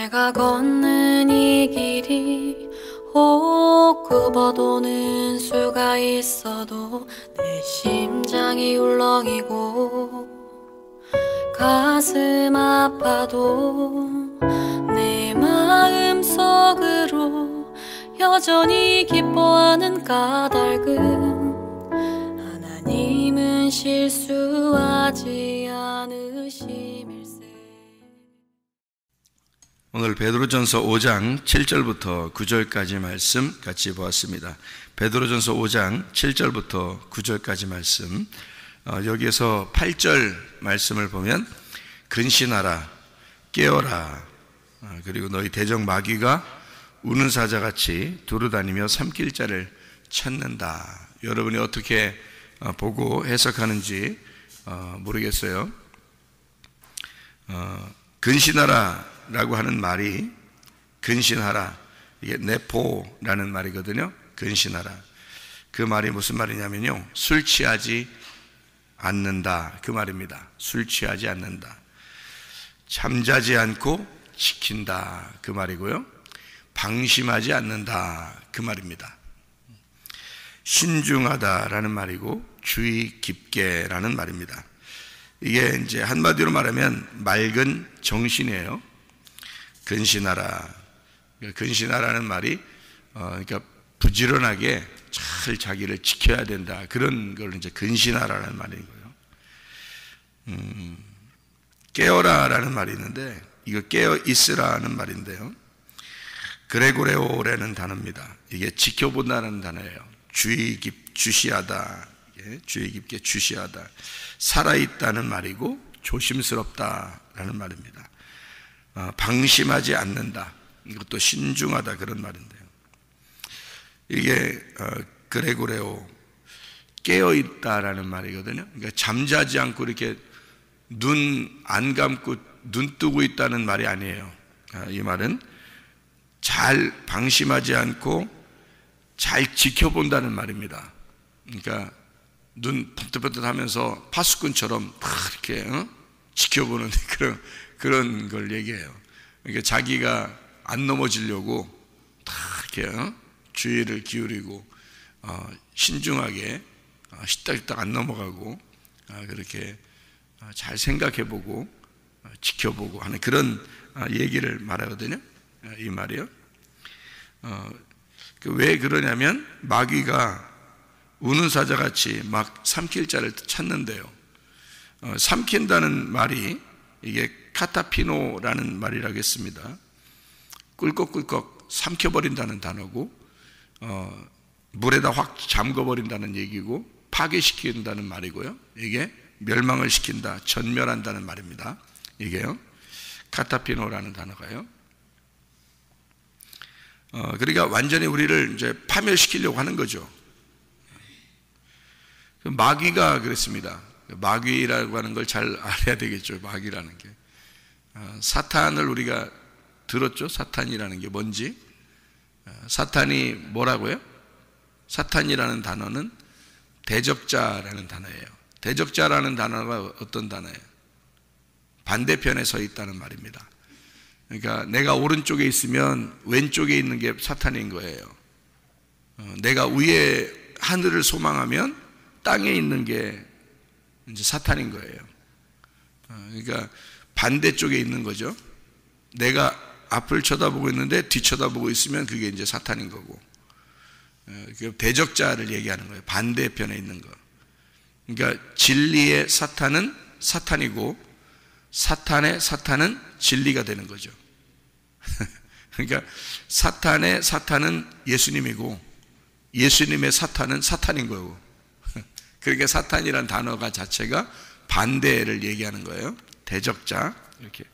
내가 걷는 이 길이 혹 굽어도는 수가 있어도 내 심장이 울렁이고 가슴 아파도 내 마음 속으로 여전히 기뻐하는 까닭은 하나님은 실수하지 않으심일세. 오늘 베드로전서 5장 7절부터 9절까지 말씀 같이 보았습니다. 베드로전서 5장 7절부터 9절까지 말씀, 여기에서 8절 말씀을 보면 근신하라, 깨어라, 그리고 너희 대적 마귀가 우는 사자같이 두루다니며 삼킬 자를 찾는다. 여러분이 어떻게 보고 해석하는지 모르겠어요. 근신하라 라고 하는 말이, 근신하라, 이게 네포라는 말이거든요. 근신하라. 그 말이 무슨 말이냐면요, 술 취하지 않는다, 그 말입니다. 술 취하지 않는다. 잠자지 않고 지킨다, 그 말이고요. 방심하지 않는다, 그 말입니다. 신중하다라는 말이고 주의 깊게라는 말입니다. 이게 이제 한마디로 말하면 맑은 정신이에요. 근신하라. 근신하라는 말이 그러니까 부지런하게 잘 자기를 지켜야 된다, 그런 걸 이제 근신하라는 말이고요. 깨어라라는 말이 있는데, 이거 깨어 있으라는 말인데요, 그레고레오라는 단어입니다. 이게 지켜본다는 단어예요. 주시하다, 주의 깊게 주시하다, 살아있다는 말이고 조심스럽다라는 말입니다. 방심하지 않는다, 이것도 신중하다, 그런 말인데요. 이게 그레고레오, 깨어있다라는 말이거든요. 그러니까 잠자지 않고 이렇게 눈 안 감고 눈 뜨고 있다는 말이 아니에요. 이 말은 잘 방심하지 않고 잘 지켜본다는 말입니다. 그러니까 눈 번뜩번뜩 하면서 파수꾼처럼 막 이렇게 지켜보는 그런 걸 얘기해요. 그러니까 자기가 안 넘어지려고 다 이렇게 주의를 기울이고 신중하게 시딱시딱 안 넘어가고 그렇게 잘 생각해보고 지켜보고 하는 그런 얘기를 말하거든요. 이 말이요. 왜 그러냐면 마귀가 우는 사자같이 막 삼킬 자를 찾는데요. 삼킨다는 말이 이게 카타피노라는 말이라고 했습니다. 꿀꺽꿀꺽 삼켜버린다는 단어고, 물에다 확 잠궈버린다는 얘기고, 파괴시킨다는 말이고요. 이게 멸망을 시킨다, 전멸한다는 말입니다. 이게요, 카타피노라는 단어가요. 그러니까 완전히 우리를 이제 파멸시키려고 하는 거죠. 마귀가 그랬습니다. 마귀라고 하는 걸 잘 알아야 되겠죠. 마귀라는 게, 사탄을 우리가 들었죠. 사탄이라는 게 뭔지. 사탄이 뭐라고요? 사탄이라는 단어는 대적자라는 단어예요. 대적자라는 단어가 어떤 단어예요? 반대편에 서 있다는 말입니다. 그러니까 내가 오른쪽에 있으면 왼쪽에 있는 게 사탄인 거예요. 내가 위에 하늘을 소망하면 땅에 있는 게 이제 사탄인 거예요. 그러니까 반대쪽에 있는 거죠. 내가 앞을 쳐다보고 있는데 뒤 쳐다보고 있으면 그게 이제 사탄인 거고, 대적자를 얘기하는 거예요. 반대편에 있는 거. 그러니까 진리의 사탄은 사탄이고 사탄의 사탄은 진리가 되는 거죠. 그러니까 사탄의 사탄은 예수님이고 예수님의 사탄은 사탄인 거고, 그러니까 사탄이란 단어가 자체가 반대를 얘기하는 거예요. 대적자, 이렇게.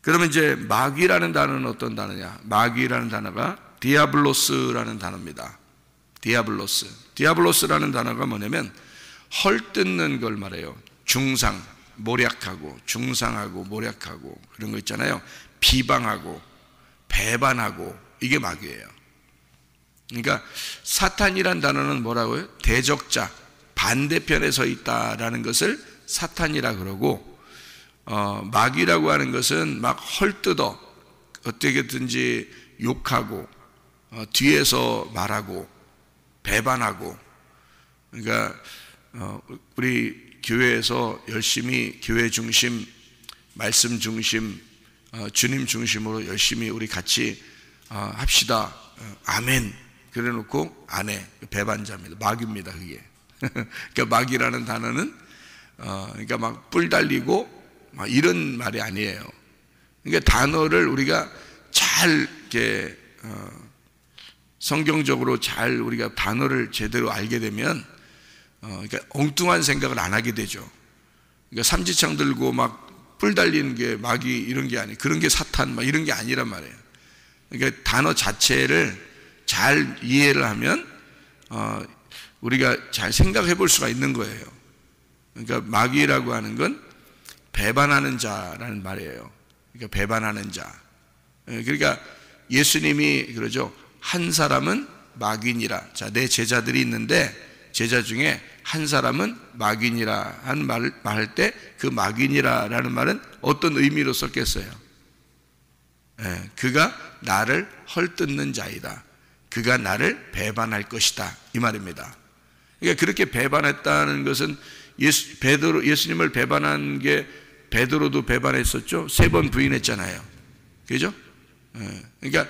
그러면 이제 마귀라는 단어는 어떤 단어냐? 마귀라는 단어가 디아블로스라는 단어입니다. 디아블로스. 디아블로스라는 단어가 뭐냐면 헐뜯는 걸 말해요. 중상, 모략하고, 중상하고, 모략하고, 그런 거 있잖아요. 비방하고, 배반하고, 이게 마귀예요. 그러니까 사탄이란 단어는 뭐라고요? 대적자, 반대편에 서 있다라는 것을 사탄이라 그러고, 마귀라고 하는 것은 막 헐뜯어 어떻게든지 욕하고 뒤에서 말하고 배반하고, 그러니까 우리 교회에서 열심히 교회 중심, 말씀 중심, 주님 중심으로 열심히 우리 같이 합시다. 아멘. 그래 놓고 안 해. 배반자입니다. 마귀입니다, 그게. 그러니까 마귀라는 단어는 그러니까 막 뿔 달리고 막 이런 말이 아니에요. 그러니까 단어를 우리가 잘 이렇게 성경적으로 잘 우리가 단어를 제대로 알게 되면 그러니까 엉뚱한 생각을 안 하게 되죠. 그러니까 삼지창 들고 막 뿔 달리는 게 마귀 이런 게 아니에요. 그런 게 사탄 막 이런 게 아니란 말이에요. 그러니까 단어 자체를 잘 이해를 하면 우리가 잘 생각해 볼 수가 있는 거예요. 그러니까 마귀라고 하는 건 배반하는 자라는 말이에요. 그러니까 배반하는 자. 그러니까 예수님이 그러죠. 한 사람은 마귀니라. 자, 내 제자들이 있는데 제자 중에 한 사람은 마귀니라 하는 말을 말할 때 그 마귀니라라는 말은 어떤 의미로 썼겠어요? 그가 나를 헐뜯는 자이다. 그가 나를 배반할 것이다. 이 말입니다. 그러니까 그렇게 배반했다는 것은 예수님을 배반한 게 베드로도 배반했었죠. 3번 부인했잖아요. 그죠? 그러니까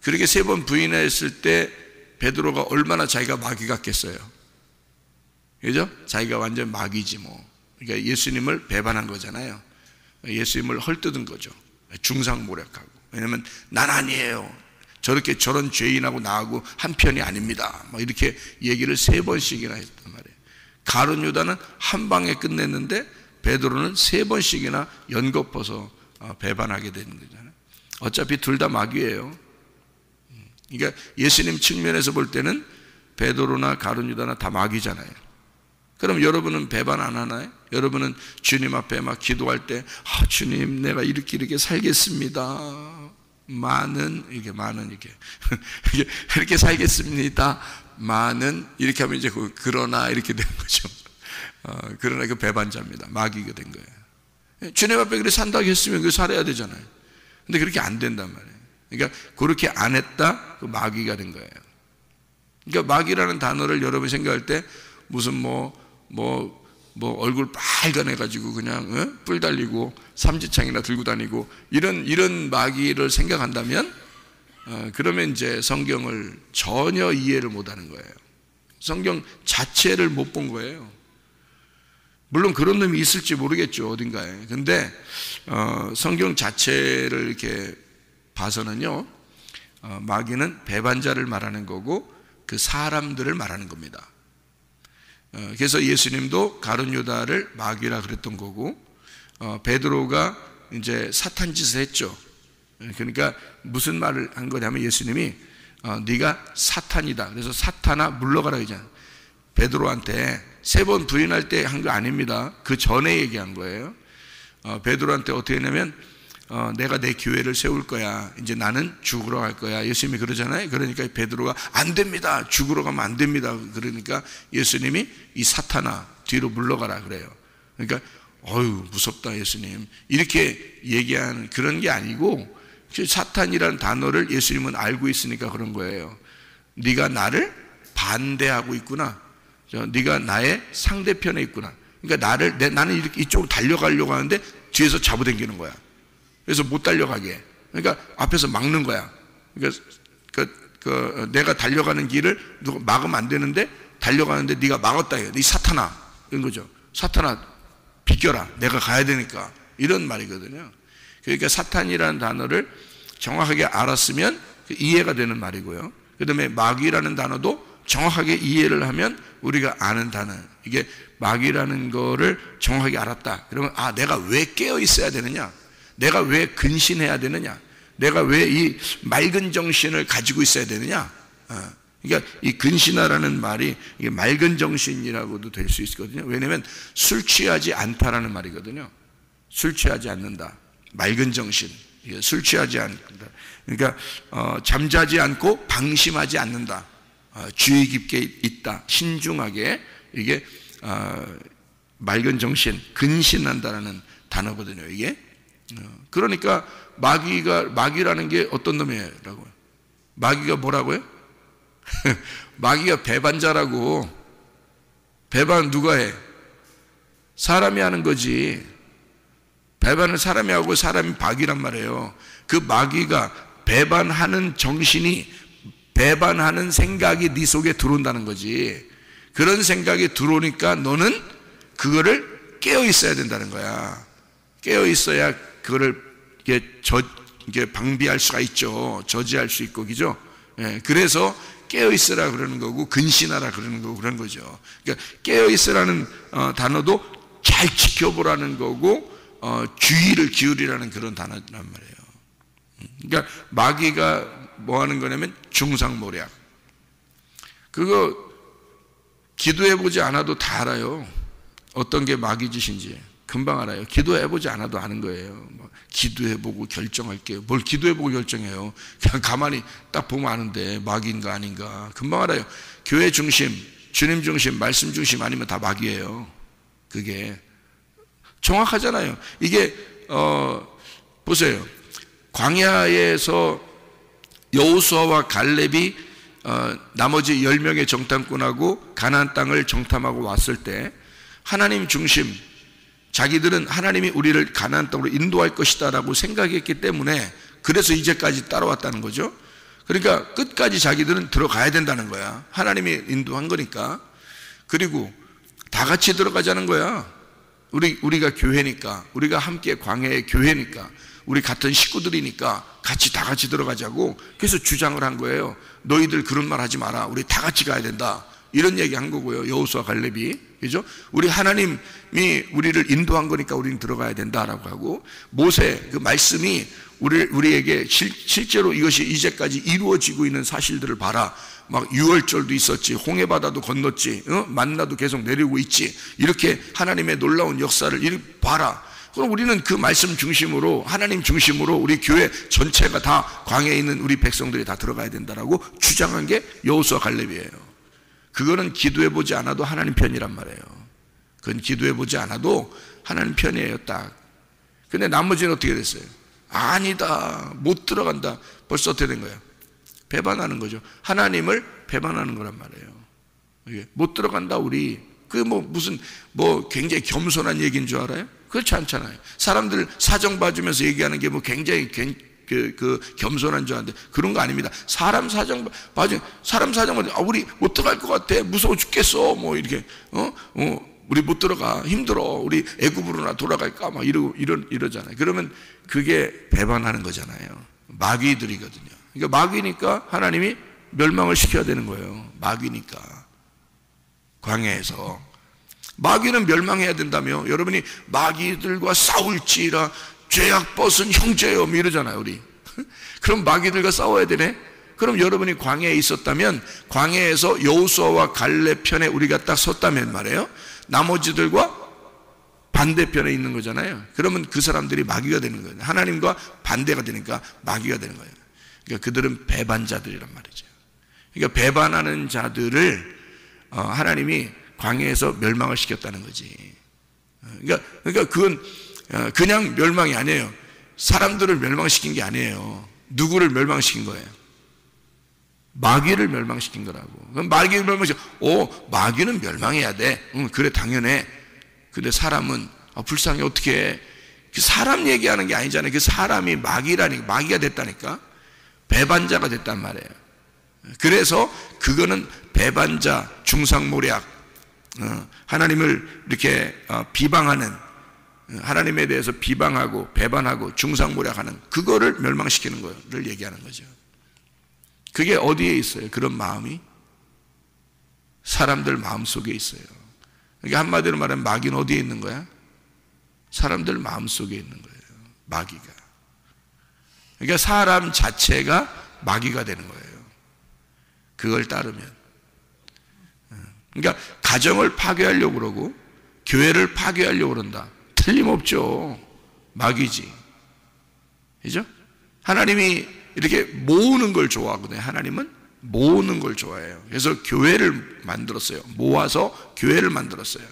그렇게 3번 부인했을 때 베드로가 얼마나 자기가 마귀 같겠어요. 그죠? 자기가 완전 마귀지 뭐. 그러니까 예수님을 배반한 거잖아요. 예수님을 헐뜯은 거죠. 중상모략하고. 왜냐면 난 아니에요. 저런 죄인하고 나하고 한 편이 아닙니다. 막 이렇게 얘기를 3번씩이나 했단 말이에요. 가룟 유다는 한 방에 끝냈는데 베드로는 3번씩이나 연거퍼서 배반하게 되는 거잖아요. 어차피 둘 다 마귀예요. 그러니까 예수님 측면에서 볼 때는 베드로나 가룟 유다나 다 마귀잖아요. 그럼 여러분은 배반 안 하나요? 여러분은 주님 앞에 막 기도할 때 주님 내가 이렇게 살겠습니다. 많은 이렇게 이렇게 살겠습니다. 많은 이렇게 하면 이제 그러나 이렇게 되는 거죠. 그러나 그 배반자입니다. 마귀가 된 거예요. 주님 앞에 그렇게 산다고 했으면 그 살아야 되잖아요. 근데 그렇게 안 된단 말이에요. 그러니까 그렇게 안 했다, 그 마귀가 된 거예요. 그러니까 마귀라는 단어를 여러분이 생각할 때 무슨 얼굴 빨간해가지고 그냥 뿔 달리고 삼지창이나 들고 다니고 이런 마귀를 생각한다면 그러면 이제 성경을 전혀 이해를 못하는 거예요. 성경 자체를 못 본 거예요. 물론 그런 놈이 있을지 모르겠죠, 어딘가에. 근데 성경 자체를 이렇게 봐서는요, 마귀는 배반자를 말하는 거고 그 사람들을 말하는 겁니다. 그래서 예수님도 가룟 유다를 마귀라 그랬던 거고, 베드로가 이제 사탄 짓을 했죠. 그러니까 무슨 말을 한 거냐면 예수님이 네가 사탄이다. 그래서 사탄아 물러가라 그러잖아요. 베드로한테 3번 부인할 때 한 거 아닙니다. 그 전에 얘기한 거예요. 베드로한테 어떻게 했냐면 내가 내 교회를 세울 거야. 이제 나는 죽으러 갈 거야. 예수님이 그러잖아요. 그러니까 베드로가 안 됩니다. 죽으러 가면 안 됩니다. 그러니까 예수님이 이 사탄아 뒤로 물러가라 그래요. 그러니까 어휴 무섭다 예수님. 이렇게 얘기하는 그런 게 아니고 사탄이라는 단어를 예수님은 알고 있으니까 그런 거예요. 네가 나를 반대하고 있구나. 네가 나의 상대편에 있구나. 그러니까 나는 이렇게 이쪽으로 달려가려고 하는데 뒤에서 잡아당기는 거야. 그래서 못 달려가게. 그러니까 앞에서 막는 거야. 그러니까 내가 달려가는 길을 누가 막으면 안 되는데 달려가는데 네가 막았다 해요. 네 사탄아 이런 거죠. 사탄아 비켜라. 내가 가야 되니까 이런 말이거든요. 그러니까 사탄이라는 단어를 정확하게 알았으면 이해가 되는 말이고요. 그 다음에 마귀라는 단어도 정확하게 이해를 하면 우리가 아는 단어. 이게 마귀라는 거를 정확하게 알았다. 그러면 내가 왜 깨어 있어야 되느냐? 내가 왜 근신해야 되느냐? 내가 왜 이 맑은 정신을 가지고 있어야 되느냐? 그러니까 이 근신하라는 말이 이게 맑은 정신이라고도 될 수 있거든요. 왜냐하면 술 취하지 않다라는 말이거든요. 술 취하지 않는다. 맑은 정신. 술 취하지 않는다. 그러니까 잠자지 않고 방심하지 않는다. 주의 깊게 있다. 신중하게 이게 맑은 정신, 근신한다라는 단어거든요. 이게. 그러니까 마귀라는 게 어떤 놈이라고요? 마귀가 뭐라고요? 마귀가 배반자라고. 배반 누가 해? 사람이 하는 거지. 배반을 사람이 하고 사람이 마귀란 말이에요. 그 마귀가 배반하는 정신이, 배반하는 생각이 네 속에 들어온다는 거지. 그런 생각이 들어오니까 너는 그거를 깨어 있어야 된다는 거야. 깨어 있어야 그거를 이게 방비할 수가 있죠. 저지할 수 있고, 그죠? 예, 그래서 깨어 있으라 그러는 거고, 근신하라 그러는 거고, 그런 거죠. 그러니까 깨어 있으라는 단어도 잘 지켜보라는 거고, 주의를 기울이라는 그런 단어란 말이에요. 그러니까 마귀가 뭐 하는 거냐면 중상모략. 그거 기도해보지 않아도 다 알아요. 어떤 게 마귀 짓인지 금방 알아요. 기도해보지 않아도 아는 거예요. 기도해보고 결정할게요. 뭘 기도해보고 결정해요. 그냥 가만히 딱 보면 아는데 마귀인가 아닌가 금방 알아요. 교회 중심, 주님 중심, 말씀 중심 아니면 다 마귀예요. 그게 정확하잖아요. 이게 보세요. 광야에서 여호수아와 갈렙이 나머지 10명의 정탐꾼하고 가나안 땅을 정탐하고 왔을 때 하나님 중심, 자기들은 하나님이 우리를 가나안 땅으로 인도할 것이다 라고 생각했기 때문에 그래서 이제까지 따라왔다는 거죠. 그러니까 끝까지 자기들은 들어가야 된다는 거야. 하나님이 인도한 거니까. 그리고 다 같이 들어가자는 거야. 우리가 교회니까, 우리가 함께 광야의 교회니까, 우리 같은 식구들이니까 같이 다 같이 들어가자고. 그래서 주장을 한 거예요. 너희들 그런 말 하지 마라. 우리 다 같이 가야 된다. 이런 얘기 한 거고요. 여호수아 갈렙이. 그죠? 우리 하나님이 우리를 인도한 거니까 우리는 들어가야 된다라고 하고, 모세 그 말씀이 우리에게 실제로 이것이 이제까지 이루어지고 있는 사실들을 봐라. 막 유월절도 있었지, 홍해바다도 건넜지, 만나도 계속 내리고 있지, 이렇게 하나님의 놀라운 역사를 이렇게 봐라. 그럼 우리는 그 말씀 중심으로, 하나님 중심으로 우리 교회 전체가 다 광야에 있는 우리 백성들이 다 들어가야 된다라고 주장한 게 여호수아 갈렙이에요. 그거는 기도해보지 않아도 하나님 편이란 말이에요. 그건 기도해보지 않아도 하나님 편이에요, 딱. 근데 나머지는 어떻게 됐어요? 아니다, 못 들어간다. 벌써 어떻게 된 거예요? 배반하는 거죠. 하나님을 배반하는 거란 말이에요. 못 들어간다, 우리. 그게 무슨 굉장히 겸손한 얘기인 줄 알아요? 그렇지 않잖아요. 사람들 사정 봐주면서 얘기하는 게 굉장히 겸손한 줄 아는데 그런 거 아닙니다. 사람 사정 봐주, 우리 못 들어갈 것 같아, 무서워 죽겠어, 이렇게 우리 못 들어가, 힘들어, 우리 애굽으로나 돌아갈까, 이러잖아요. 그러면 그게 배반하는 거잖아요. 마귀들이거든요. 그러니까 마귀니까 하나님이 멸망을 시켜야 되는 거예요. 마귀니까. 광야에서 마귀는 멸망해야 된다며. 여러분이 마귀들과 싸울지라 죄악 벗은 형제요 이러잖아요, 우리. 그럼 마귀들과 싸워야 되네. 그럼 여러분이 광야에 있었다면, 광야에서 여호수아와 갈렙 편에 우리가 딱 섰다면 말이에요, 나머지들과 반대편에 있는 거잖아요. 그러면 그 사람들이 마귀가 되는 거예요. 하나님과 반대가 되니까 마귀가 되는 거예요. 그러니까 그들은 배반자들이란 말이죠. 그러니까 배반하는 자들을 하나님이 광야에서 멸망을 시켰다는 거지. 그러니까 그건 그냥 멸망이 아니에요. 사람들을 멸망시킨 게 아니에요. 누구를 멸망시킨 거예요? 마귀를 멸망시킨 거라고. 그럼 마귀를 마귀는 멸망해야 돼. 그래, 당연해. 근데 사람은 불쌍해, 어떻게 해? 사람 얘기하는 게 아니잖아요. 그 사람이 마귀가 됐다니까. 배반자가 됐단 말이에요. 그래서 그거는 배반자, 중상모략, 하나님을 이렇게 비방하는, 하나님에 대해서 비방하고 배반하고 중상모략하는 그거를 멸망시키는 거를 얘기하는 거죠. 그게 어디에 있어요? 그런 마음이 사람들 마음 속에 있어요. 그러니까 한마디로 말하면 마귀는 어디에 있는 거야? 사람들 마음 속에 있는 거예요, 마귀가. 그러니까 사람 자체가 마귀가 되는 거예요, 그걸 따르면. 그러니까 가정을 파괴하려고 그러고 교회를 파괴하려고 그런다. 틀림없죠. 마귀지. 그죠? 하나님이 이렇게 모으는 걸 좋아하거든요. 하나님은 모으는 걸 좋아해요. 그래서 교회를 만들었어요. 모아서 교회를 만들었어요.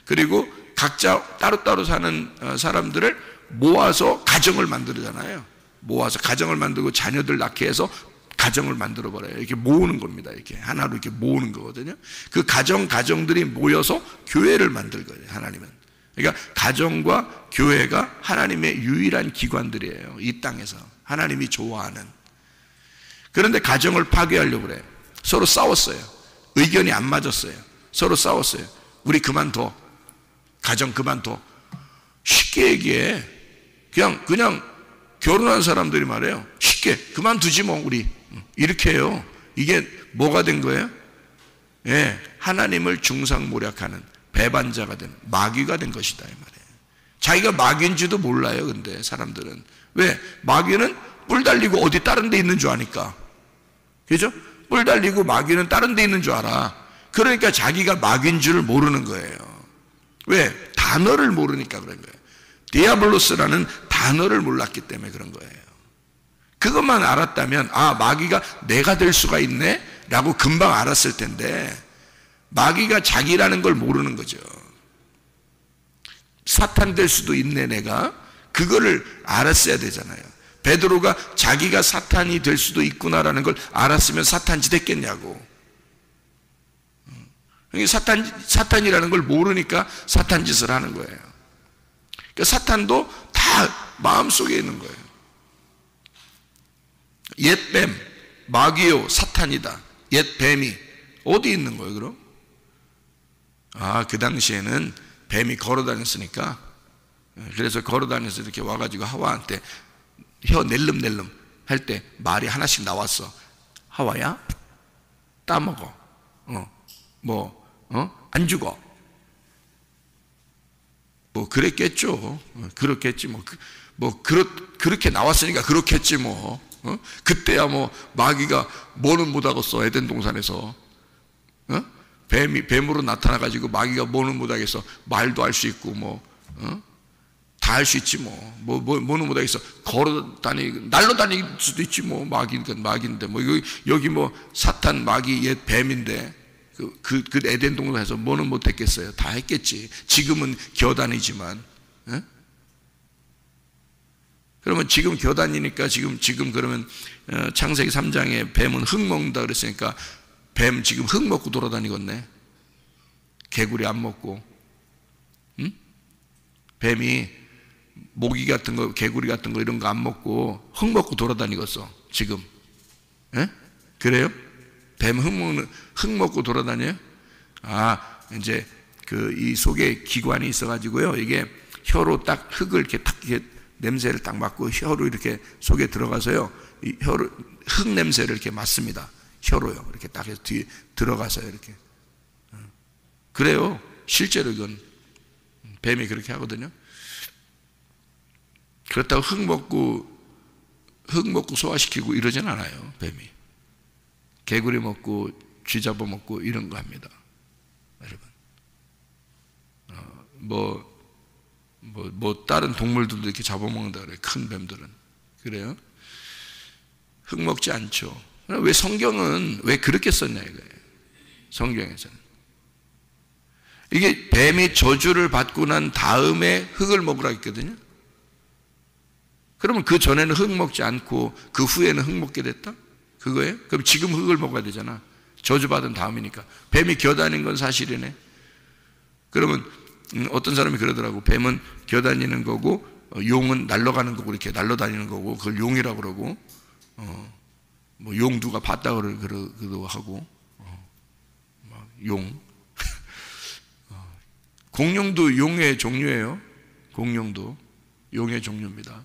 그리고 각자 따로따로 사는 사람들을 모아서 가정을 만들잖아요. 모아서 가정을 만들고 자녀들 낳게 해서 가정을 만들어 버려요. 이렇게 모으는 겁니다. 이렇게 하나로 이렇게 모으는 거거든요. 그 가정들이 모여서 교회를 만들 거예요. 하나님은. 그러니까 가정과 교회가 하나님의 유일한 기관들이에요. 이 땅에서 하나님이 좋아하는. 그런데 가정을 파괴하려고 그래요. 서로 싸웠어요. 의견이 안 맞았어요. 서로 싸웠어요. 우리 그만둬. 가정 그만둬. 쉽게 얘기해. 그냥 결혼한 사람들이 말해요. 쉽게 그만두지 뭐 우리. 이렇게 해요. 이게 뭐가 된 거예요? 예, 하나님을 중상모략하는 배반자가 된 마귀가 된 것이다 이 말이에요. 자기가 마귀인지도 몰라요. 근데 사람들은 왜? 마귀는 뿔 달리고 어디 다른 데 있는 줄 아니까. 그죠? 뿔 달리고 마귀는 다른 데 있는 줄 알아. 그러니까 자기가 마귀인 줄을 모르는 거예요. 왜? 단어를 모르니까 그런 거예요. 디아블로스라는 단어를 몰랐기 때문에 그런 거예요. 그것만 알았다면 아, 마귀가 내가 될 수가 있네 라고 금방 알았을 텐데 마귀가 자기라는 걸 모르는 거죠. 사탄 될 수도 있네 내가. 그거를 알았어야 되잖아요. 베드로가 자기가 사탄이 될 수도 있구나라는 걸 알았으면 사탄짓 했겠냐고. 사탄이라는 걸 모르니까 사탄짓을 하는 거예요. 그러니까 사탄도 다 마음속에 있는 거예요. 옛 뱀, 마귀요 사탄이다. 옛 뱀이 어디 있는 거예요 그럼? 아, 그 당시에는 뱀이 걸어 다녔으니까, 그래서 걸어 다녀서 이렇게 와가지고 하와한테 혀 낼름낼름 할 때 말이 하나씩 나왔어. 하와야 따먹어. 안 죽어. 뭐 그랬겠죠. 그렇겠지 그렇게 나왔으니까 그렇겠지 뭐. 그때야 뭐 마귀가 뭐는 못하겠어. 에덴 동산에서 뱀으로 나타나가지고 마귀가 뭐는 못하겠어. 말도 할 수 있고 다 할 수 있지 뭐는 못하겠어. 날로 다닐 수도 있지 뭐. 마귀인데 뭐 여기 뭐 사탄 마귀 옛 뱀인데 그 에덴 동산에서 뭐는 못했겠어요. 다 했겠지. 지금은 겨다니지만. 그러면 지금 겨다니니까 지금 그러면 창세기 3장에 뱀은 흙 먹는다 그랬으니까 뱀 지금 흙 먹고 돌아다니겠네. 개구리 안 먹고. 뱀이 모기 같은 거, 개구리 같은 거 이런 거 안 먹고 흙 먹고 돌아다니겠어 지금. 그래요? 뱀 흙 먹고 돌아다녀요? 아, 이제 이 속에 기관이 있어가지고요. 이게 혀로 딱 흙을 이렇게 냄새를 딱 맡고 혀로 이렇게 속에 들어가서요. 이 혀로 흙 냄새를 이렇게 맡습니다. 혀로요. 이렇게 딱 해서 뒤에 들어가서요. 이렇게. 그래요. 실제로 이건 뱀이 그렇게 하거든요. 그렇다고 흙 먹고 소화시키고 이러진 않아요. 뱀이. 개구리 먹고 쥐 잡아 먹고 이런 거 합니다. 여러분. 다른 동물들도 이렇게 잡아먹는다 그래요. 큰 뱀들은. 그래요? 흙 먹지 않죠. 왜 성경은 왜 그렇게 썼냐 이거예요. 성경에서는. 이게 뱀이 저주를 받고 난 다음에 흙을 먹으라 했거든요. 그러면 그 전에는 흙 먹지 않고 그 후에는 흙 먹게 됐다? 그거예요? 그럼 지금 흙을 먹어야 되잖아. 저주받은 다음이니까. 뱀이 겨다닌 건 사실이네. 그러면 어떤 사람이 그러더라고. 뱀은 겨다니는 거고 용은 날아가는 거고 이렇게 날아다니는 거고 그걸 용이라고 그러고 뭐 용 누가 봤다 그러기도 하고 용 공룡도 용의 종류예요. 공룡도 용의 종류입니다.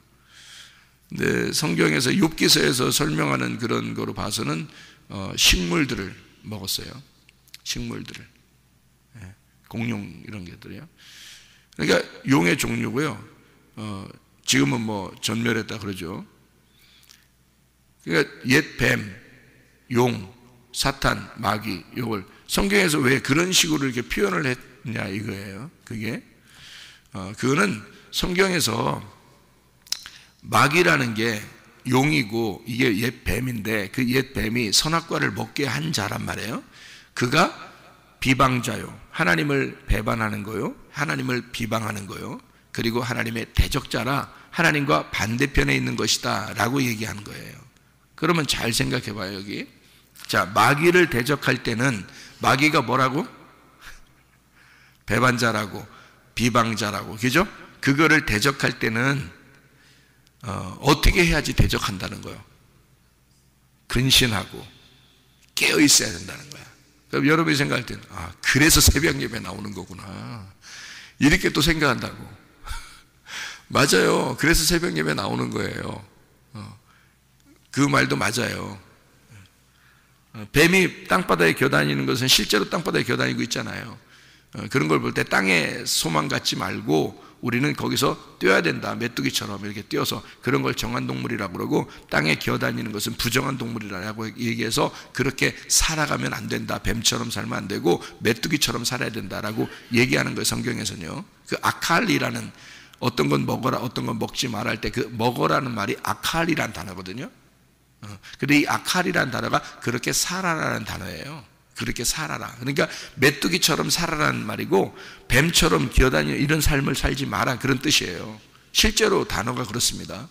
근데 성경에서 욥기서에서 설명하는 그런 거로 봐서는 식물들을 먹었어요. 식물들을. 공룡 이런 게들이요. 그러니까 용의 종류고요. 지금은 뭐 전멸했다 그러죠. 그러니까 옛 뱀, 용, 사탄, 마귀 이걸 성경에서 왜 그런 식으로 이렇게 표현을 했냐 이거예요. 그거는 성경에서 마귀라는 게 용이고 이게 옛 뱀인데 그 옛 뱀이 선악과를 먹게 한 자란 말이에요. 그가 비방자요. 하나님을 배반하는 거요. 하나님을 비방하는 거요. 그리고 하나님의 대적자라 하나님과 반대편에 있는 것이다 라고 얘기하는 거예요. 그러면 잘 생각해 봐요. 여기 자, 마귀를 대적할 때는 마귀가 뭐라고? 배반자라고 비방자라고, 그죠? 그거를 대적할 때는 어떻게 해야지 대적한다는 거예요? 근신하고 깨어 있어야 된다는 거야. 그럼 여러분이 생각할 때는 그래서 새벽 예배 나오는 거구나 이렇게 또 생각한다고. 맞아요. 그래서 새벽 예배 나오는 거예요. 그 말도 맞아요. 뱀이 땅바닥에 겨다니는 것은 실제로 땅바닥에 겨다니고 있잖아요. 그런 걸 볼 때 땅에 소망 갖지 말고 우리는 거기서 뛰어야 된다. 메뚜기처럼 이렇게 뛰어서, 그런 걸 정한 동물이라고 그러고, 땅에 기어다니는 것은 부정한 동물이라고 얘기해서 그렇게 살아가면 안 된다. 뱀처럼 살면 안 되고 메뚜기처럼 살아야 된다라고 얘기하는 거예요, 성경에서는요. 그 아칼이라는, 어떤 건 먹어라 어떤 건 먹지 말아 할 때 그 먹어라는 말이 아칼이라는 단어거든요. 근데 이 아칼이라는 단어가 그렇게 살아라는 단어예요. 그렇게 살아라. 그러니까 메뚜기처럼 살아라는 말이고, 뱀처럼 기어다니는 이런 삶을 살지 마라, 그런 뜻이에요. 실제로 단어가 그렇습니다.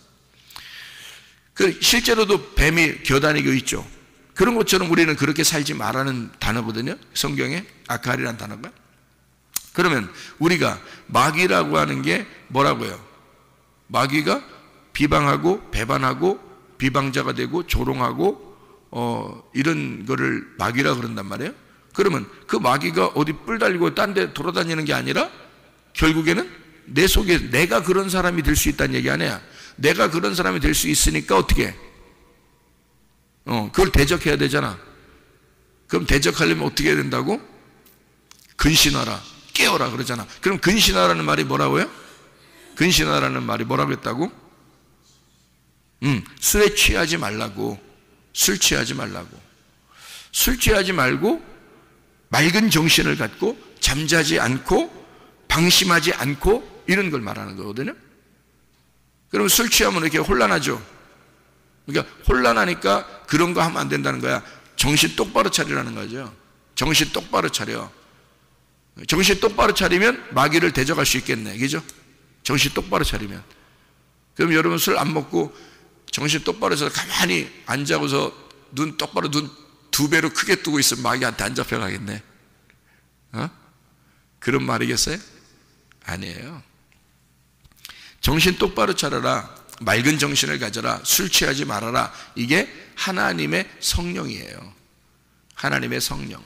실제로도 뱀이 기어다니고 있죠. 그런 것처럼 우리는 그렇게 살지 마라는 단어거든요, 성경에 아칼이라는 단어가. 그러면 우리가 마귀라고 하는 게 뭐라고요? 마귀가 비방하고 배반하고 비방자가 되고 조롱하고 이런 거를 마귀라 그런단 말이에요. 그러면 그 마귀가 어디 뿔 달리고 딴 데 돌아다니는 게 아니라 결국에는 내 속에 내가 그런 사람이 될 수 있다는 얘기 아니야. 내가 그런 사람이 될 수 있으니까 어떻게 그걸 대적해야 되잖아. 그럼 대적하려면 어떻게 해야 된다고? 근신하라, 깨어라 그러잖아. 그럼 근신하라는 말이 뭐라고요? 근신하라는 말이 뭐라고 했다고? 술에 취하지 말라고. 술 취하지 말라고. 술 취하지 말고 맑은 정신을 갖고 잠자지 않고 방심하지 않고 이런 걸 말하는 거거든요. 그럼 술 취하면 이렇게 혼란하죠. 그러니까 혼란하니까 그런 거 하면 안 된다는 거야. 정신 똑바로 차리라는 거죠. 정신 똑바로 차려. 정신 똑바로 차리면 마귀를 대적할 수 있겠네, 그죠? 정신 똑바로 차리면. 그럼 여러분 술 안 먹고 정신 똑바로 해서 가만히 앉아서 눈 똑바로, 눈 2배로 크게 뜨고 있으면 마귀한테 안 잡혀가겠네. 그런 말이겠어요? 아니에요. 정신 똑바로 차려라, 맑은 정신을 가져라, 술 취하지 말아라. 이게 하나님의 성령이에요. 하나님의 성령.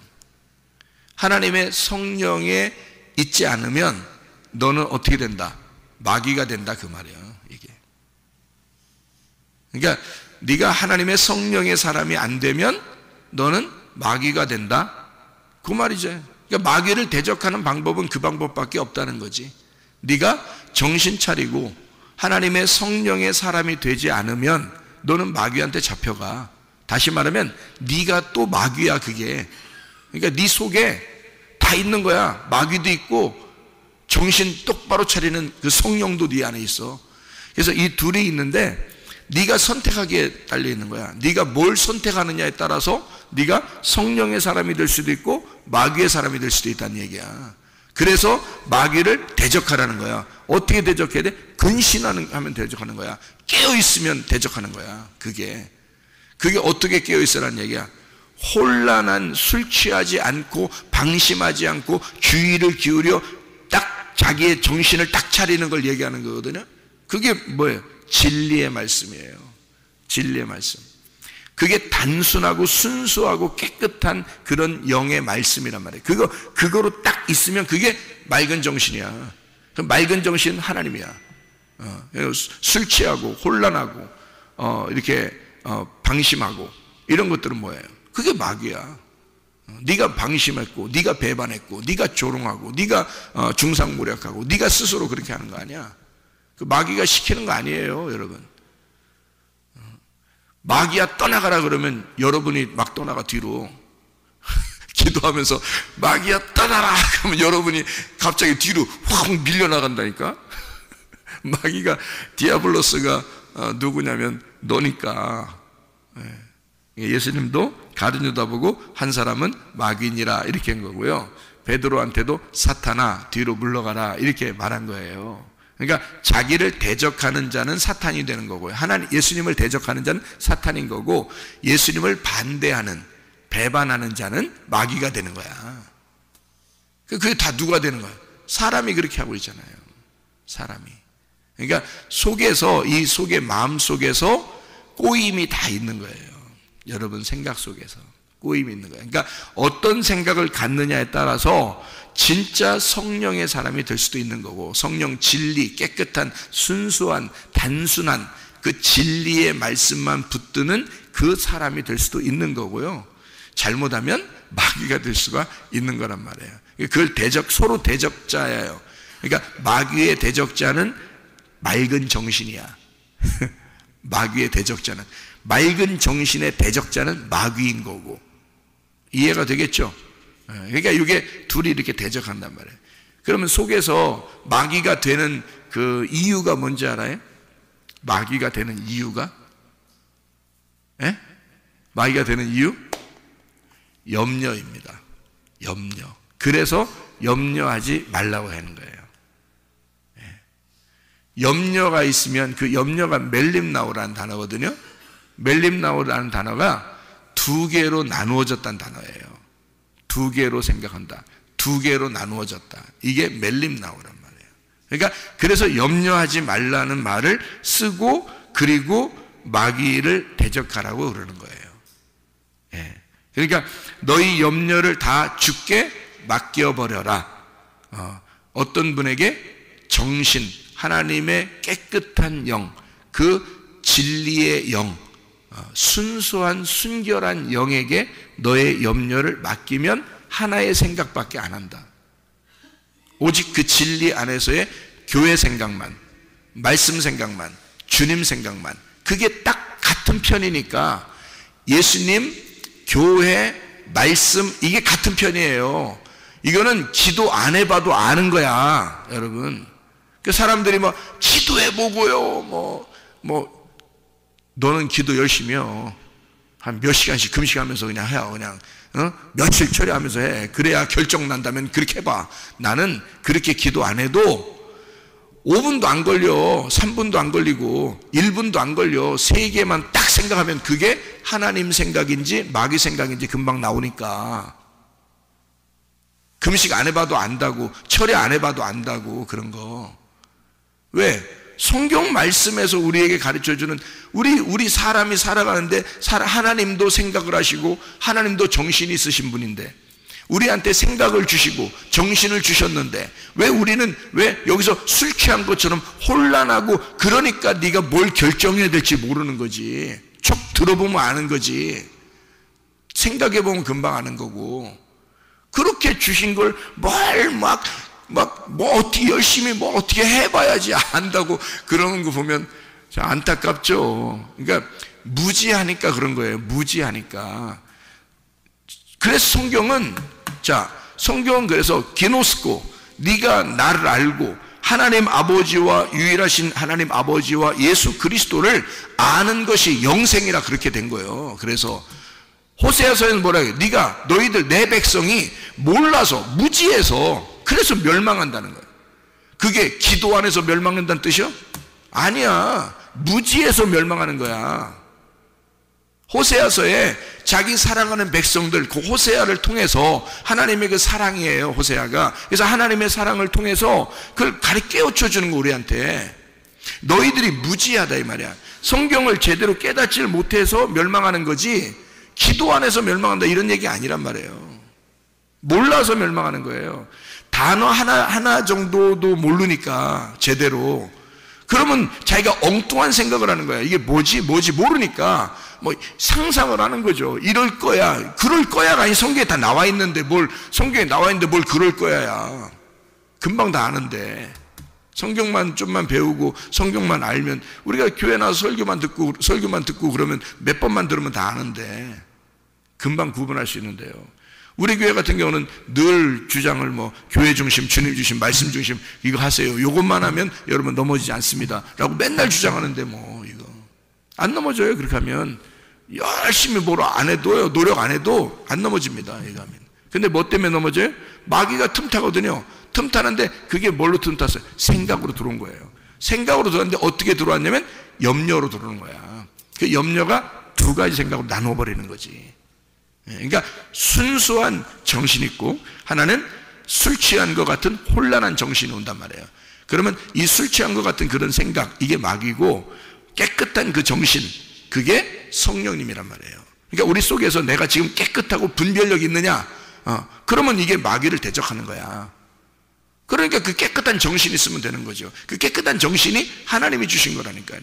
하나님의 성령에 있지 않으면 너는 어떻게 된다? 마귀가 된다, 그 말이에요. 이게. 그러니까 네가 하나님의 성령의 사람이 안 되면 너는 마귀가 된다, 그 말이죠. 그러니까 마귀를 대적하는 방법은 그 방법밖에 없다는 거지. 네가 정신 차리고 하나님의 성령의 사람이 되지 않으면 너는 마귀한테 잡혀가. 다시 말하면 네가 또 마귀야, 그게. 그러니까 네 속에 다 있는 거야. 마귀도 있고 정신 똑바로 차리는 그 성령도 네 안에 있어. 그래서 이 둘이 있는데 네가 선택하기에 달려 있는 거야. 네가 뭘 선택하느냐에 따라서 네가 성령의 사람이 될 수도 있고 마귀의 사람이 될 수도 있다는 얘기야. 그래서 마귀를 대적하라는 거야. 어떻게 대적해야 돼? 근신하면 대적하는 거야. 깨어있으면 대적하는 거야. 그게 어떻게 깨어있으라는 얘기야? 혼란한, 술 취하지 않고 방심하지 않고 주의를 기울여 딱 자기의 정신을 딱 차리는 걸 얘기하는 거거든요. 그게 뭐예요? 진리의 말씀이에요. 진리의 말씀. 그게 단순하고 순수하고 깨끗한 그런 영의 말씀이란 말이에요. 그거로 딱 있으면 그게 맑은 정신이야. 그 맑은 정신은 하나님이야. 술 취하고 혼란하고 이렇게 방심하고 이런 것들은 뭐예요? 그게 마귀야. 네가 방심했고 네가 배반했고 네가 조롱하고 네가 중상모략하고 네가 스스로 그렇게 하는 거 아니야. 그 마귀가 시키는 거 아니에요, 여러분. 마귀야 떠나가라 그러면 여러분이 막 떠나가 뒤로. 기도하면서 마귀야 떠나라 그러면 여러분이 갑자기 뒤로 확 밀려나간다니까. 마귀가, 디아블로스가 누구냐면 너니까. 예수님도 가룟 유다 보고 한 사람은 마귀니라 이렇게 한 거고요. 베드로한테도 사탄아 뒤로 물러가라 이렇게 말한 거예요. 그러니까 자기를 대적하는 자는 사탄이 되는 거고요. 예수님을 대적하는 자는 사탄인 거고, 예수님을 반대하는, 배반하는 자는 마귀가 되는 거야. 그게 다 누가 되는 거야? 사람이 그렇게 하고 있잖아요. 사람이. 그러니까 이 속에, 마음 속에서 꼬임이 다 있는 거예요. 여러분 생각 속에서 꼬임이 있는 거예요. 그러니까 어떤 생각을 갖느냐에 따라서 진짜 성령의 사람이 될 수도 있는 거고, 성령 진리, 깨끗한 순수한 단순한 그 진리의 말씀만 붙드는 그 사람이 될 수도 있는 거고요. 잘못하면 마귀가 될 수가 있는 거란 말이에요. 그걸 서로 대적자예요. 그러니까 마귀의 대적자는 맑은 정신이야. 마귀의 대적자는, 맑은 정신의 대적자는 마귀인 거고. 이해가 되겠죠? 그러니까 이게 둘이 이렇게 대적한단 말이에요. 그러면 속에서 마귀가 되는 그 이유가 뭔지 알아요? 마귀가 되는 이유가? 마귀가 되는 이유? 염려입니다. 염려. 그래서 염려하지 말라고 하는 거예요. 염려가 있으면, 그 염려가 멜림나오라는 단어거든요. 멜림나오라는 단어가 두 개로 나누어졌다는 단어예요. 두 개로 생각한다, 두 개로 나누어졌다, 이게 멜림나오란 말이에요. 그러니까 그래서 염려하지 말라는 말을 쓰고, 그리고 마귀를 대적하라고 그러는 거예요. 그러니까 너희 염려를 다 주께 맡겨버려라. 어떤 분에게? 정신, 하나님의 깨끗한 영, 그 진리의 영, 순수한 순결한 영에게 너의 염려를 맡기면 하나의 생각밖에 안 한다. 오직 그 진리 안에서의 교회 생각만, 말씀 생각만, 주님 생각만, 그게 딱 같은 편이니까 예수님, 교회, 말씀, 이게 같은 편이에요. 이거는 기도 안 해봐도 아는 거야, 여러분. 그 사람들이 기도해보고요, 너는 기도 열심히 해요. 한 몇 시간씩 금식하면서 그냥 해요. 그냥 며칠 처리하면서 해. 그래야 결정 난다면 그렇게 해봐. 나는 그렇게 기도 안 해도 5분도 안 걸려, 3분도 안 걸리고 1분도 안 걸려. 3개만 딱 생각하면 그게 하나님 생각인지 마귀 생각인지 금방 나오니까. 금식 안 해봐도 안다고, 처리 안 해봐도 안다고, 그런 거. 왜? 성경 말씀에서 우리에게 가르쳐주는, 우리 사람이 살아가는데 하나님도 생각을 하시고 하나님도 정신이 있으신 분인데, 우리한테 생각을 주시고 정신을 주셨는데 왜 우리는 여기서 술 취한 것처럼 혼란하고, 그러니까 네가 뭘 결정해야 될지 모르는 거지. 쭉 들어보면 아는 거지. 생각해보면 금방 아는 거고. 그렇게 주신 걸 어떻게 열심히 어떻게 해봐야지 안다고 그러는 거 보면 참 안타깝죠. 그러니까 무지하니까 그런 거예요. 무지하니까. 그래서 성경은 그래서 기노스코, 네가 나를 알고 하나님 아버지와, 유일하신 하나님 아버지와 예수 그리스도를 아는 것이 영생이라 그렇게 된 거예요. 그래서 호세아서에는 뭐라 해요? 너희들 내 백성이 몰라서, 무지해서, 그래서 멸망한다는 거예요. 그게 기도 안에서 멸망한다는 뜻이요? 아니야. 무지해서 멸망하는 거야. 호세아서에 자기 사랑하는 백성들, 그 호세아를 통해서 하나님의 그 사랑이에요, 호세아가. 그래서 하나님의 사랑을 통해서 그걸 깨우쳐 주는 거, 우리한테. 너희들이 무지하다 이 말이야. 성경을 제대로 깨닫지를 못해서 멸망하는 거지, 기도 안에서 멸망한다 이런 얘기 아니란 말이에요. 몰라서 멸망하는 거예요. 단어 하나 정도도 모르니까 제대로. 그러면 자기가 엉뚱한 생각을 하는 거야. 이게 뭐지 모르니까 상상을 하는 거죠. 이럴 거야, 그럴 거야가 아니, 성경에 다 나와 있는데 뭘 그럴 거야야. 금방 다 아는데. 성경만 좀만 배우고 성경만 알면, 우리가 교회 나와서 설교만 듣고 그러면 몇 번만 들으면 다 아는데 금방 구분할 수 있는데요. 우리 교회 같은 경우는 늘 주장을 교회 중심, 주님 중심, 말씀 중심, 이거 하세요. 이것만 하면 여러분 넘어지지 않습니다 라고 맨날 주장하는데 이거 안 넘어져요. 그렇게 하면 열심히 안 해도요, 노력 안 해도 안 넘어집니다. 이거 하면. 근데 뭐 때문에 넘어져요? 마귀가 틈타거든요. 틈타는데 그게 뭘로 틈탔어요? 생각으로 들어온 거예요. 생각으로 들어왔는데 어떻게 들어왔냐면 염려로 들어오는 거야. 그 염려가 두 가지 생각으로 나눠버리는 거지. 그러니까 순수한 정신이 있고 하나는 술 취한 것 같은 혼란한 정신이 온단 말이에요. 그러면 이 술 취한 것 같은 그런 생각, 이게 마귀고, 깨끗한 그 정신, 그게 성령님이란 말이에요. 그러니까 우리 속에서 내가 지금 깨끗하고 분별력이 있느냐? 그러면 이게 마귀를 대적하는 거야. 그러니까 그 깨끗한 정신이 있으면 되는 거죠. 그 깨끗한 정신이 하나님이 주신 거라니까요.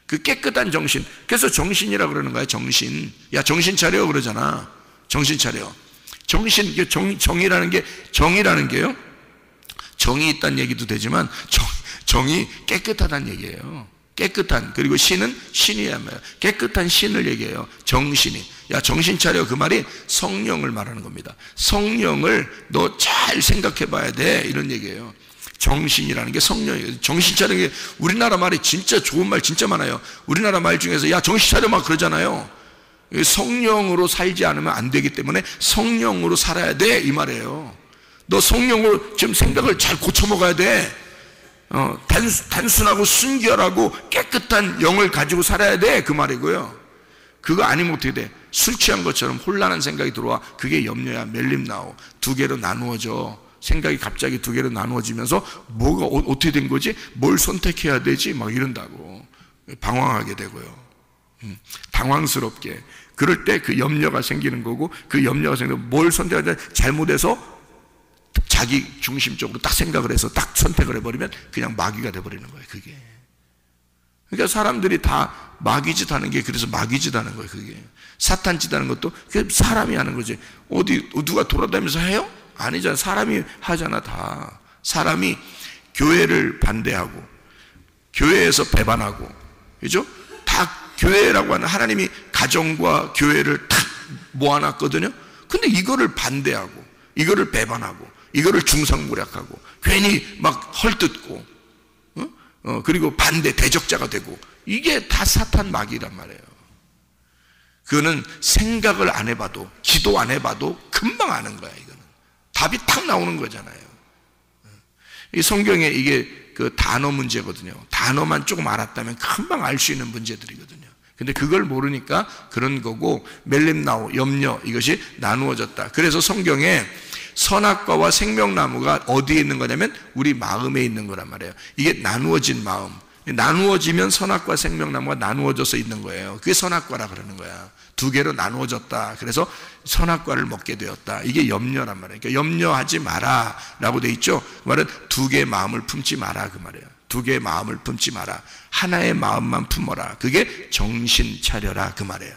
그 깨끗한 정신. 그래서 정신이라고 그러는 거야. 정신. 야, 정신 차려 그러잖아. 정신 차려. 정신, 정이라는 게요. 정이 있다는 얘기도 되지만 정이 깨끗하다는 얘기예요. 깨끗한. 그리고 신은 신이야 말이야. 깨끗한 신을 얘기해요. 정신이. 야, 정신 차려. 그 말이 성령을 말하는 겁니다. 성령을 너 잘 생각해 봐야 돼. 이런 얘기예요. 정신이라는 게 성령이에요. 정신 차리는 게, 우리나라 말이 진짜 좋은 말 진짜 많아요. 우리나라 말 중에서 야, 정신 차려 막 그러잖아요. 성령으로 살지 않으면 안 되기 때문에 성령으로 살아야 돼, 이 말이에요. 너 성령으로 지금 생각을 잘 고쳐 먹어야 돼. 단순하고 순결하고 깨끗한 영을 가지고 살아야 돼, 그 말이고요. 그거 아니면 어떻게 돼? 술 취한 것처럼 혼란한 생각이 들어와. 그게 염려야. 멜림나오. 두 개로 나누어져. 생각이 갑자기 두 개로 나누어지면서 뭐가 어떻게 된 거지? 뭘 선택해야 되지? 막 이런다고 방황하게 되고요. 당황스럽게. 그럴 때 그 염려가 생기는 거고, 그 염려가 생기면 뭘 선택해야 돼? 잘못해서 자기 중심적으로 딱 생각을 해서 딱 선택을 해버리면 그냥 마귀가 돼버리는 거예요. 그게. 그러니까 사람들이 다 마귀짓 하는 게, 그래서 마귀짓 하는 거예요. 그게 사탄짓 하는 것도 그게 사람이 하는 거지. 어디 누가 돌아다니면서 해요? 아니잖아. 사람이 하잖아. 다 사람이 교회를 반대하고 교회에서 배반하고, 그죠? 다 교회라고 하는, 하나님이 가정과 교회를 탁 모아놨거든요. 근데 이거를 반대하고 이거를 배반하고 이거를 중상모략하고 괜히 막 헐뜯고, 그리고 반대 대적자가 되고, 이게 다 사탄 마귀란 말이에요. 그거는 생각을 안 해봐도, 기도 안 해봐도 금방 아는 거야. 이거는 답이 탁 나오는 거잖아요. 이 성경에 이게 그 단어 문제거든요. 단어만 조금 알았다면 금방 알 수 있는 문제들이거든요. 근데 그걸 모르니까 그런 거고, 멜림나오, 염려, 이것이 나누어졌다. 그래서 성경에 선악과와 생명나무가 어디에 있는 거냐면 우리 마음에 있는 거란 말이에요. 이게 나누어진 마음. 나누어지면 선악과 생명나무가 나누어져서 있는 거예요. 그게 선악과라 그러는 거야. 두 개로 나누어졌다. 그래서 선악과를 먹게 되었다. 이게 염려란 말이에요. 그러니까 염려하지 마라 라고 돼 있죠. 그 말은 두 개의 마음을 품지 마라, 그 말이에요. 두 개의 마음을 품지 마라. 하나의 마음만 품어라. 그게 정신 차려라, 그 말이에요.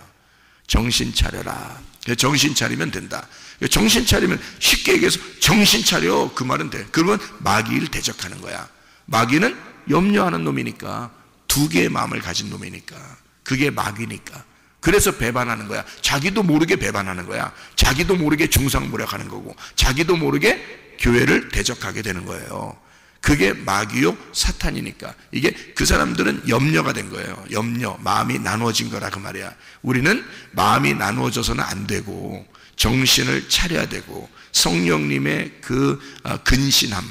정신 차려라. 정신 차리면 된다. 정신 차리면, 쉽게 얘기해서 정신 차려, 그 말은 돼. 그러면 마귀를 대적하는 거야. 마귀는 염려하는 놈이니까, 두 개의 마음을 가진 놈이니까, 그게 마귀니까. 그래서 배반하는 거야. 자기도 모르게 배반하는 거야. 자기도 모르게 중상모략하는 거고, 자기도 모르게 교회를 대적하게 되는 거예요. 그게 마귀요 사탄이니까. 이게 그 사람들은 염려가 된 거예요. 염려, 마음이 나누어진 거라, 그 말이야. 우리는 마음이 나누어져서는 안 되고 정신을 차려야 되고, 성령님의 그 근신함,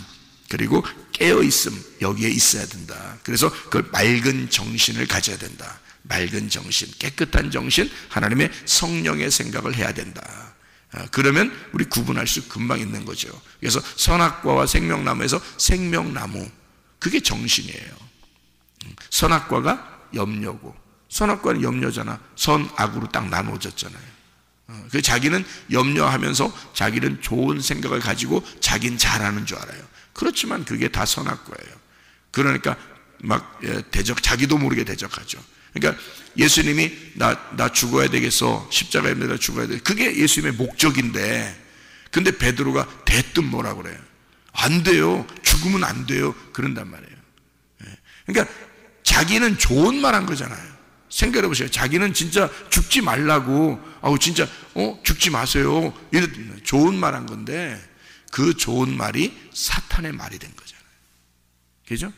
그리고 깨어있음, 여기에 있어야 된다. 그래서 그 맑은 정신을 가져야 된다. 맑은 정신, 깨끗한 정신, 하나님의 성령의 생각을 해야 된다. 그러면 우리 구분할 수 금방 있는 거죠. 그래서 선악과와 생명나무에서 생명나무, 그게 정신이에요. 선악과가 염려고, 선악과는 염려잖아. 선악으로 딱 나누어졌잖아요. 그 자기는 염려하면서 자기는 좋은 생각을 가지고 자기는 잘하는 줄 알아요. 그렇지만 그게 다 선악과예요. 그러니까 막 자기도 모르게 대적하죠. 그러니까 예수님이 나 죽어야 되겠어, 십자가에 매달려 죽어야 돼, 그게 예수님의 목적인데, 근데 베드로가 대뜸 뭐라 그래요? 안 돼요, 죽으면 안 돼요, 그런단 말이에요. 그러니까 자기는 좋은 말 한 거잖아요. 생각해 보세요. 자기는 진짜 죽지 말라고, 진짜 죽지 마세요, 이런 좋은 말 한 건데, 그 좋은 말이 사탄의 말이 된 거잖아요. 그죠?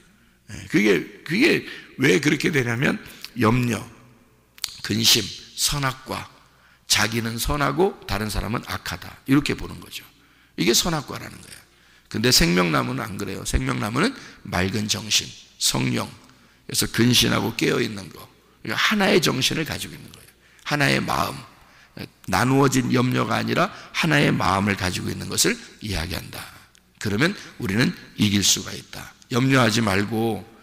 그게 왜 그렇게 되냐면, 염려, 근심, 선악과, 자기는 선하고 다른 사람은 악하다, 이렇게 보는 거죠. 이게 선악과라는 거예요. 근데 생명나무는 안 그래요. 생명나무는 맑은 정신, 성령, 그래서 근신하고 깨어있는 거, 그러니까 하나의 정신을 가지고 있는 거예요. 하나의 마음, 나누어진 염려가 아니라 하나의 마음을 가지고 있는 것을 이야기한다. 그러면 우리는 이길 수가 있다. 염려하지 말고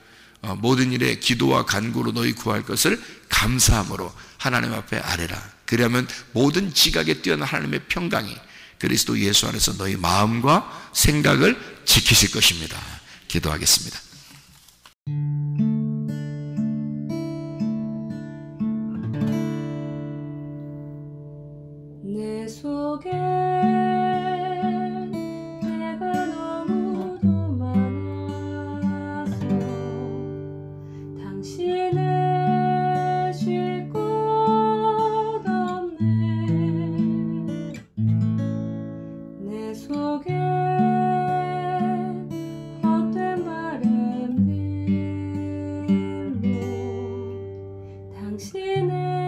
모든 일에 기도와 간구로 너희 구할 것을 감사함으로 하나님 앞에 아뢰라. 그러면 모든 지각에 뛰어난 하나님의 평강이 그리스도 예수 안에서 너희 마음과 생각을 지키실 것입니다. 기도하겠습니다. 내 속에 내가 너무도 많아서 당신을 쉴 곳 없네. 내 속에 헛된 바램들로 당신을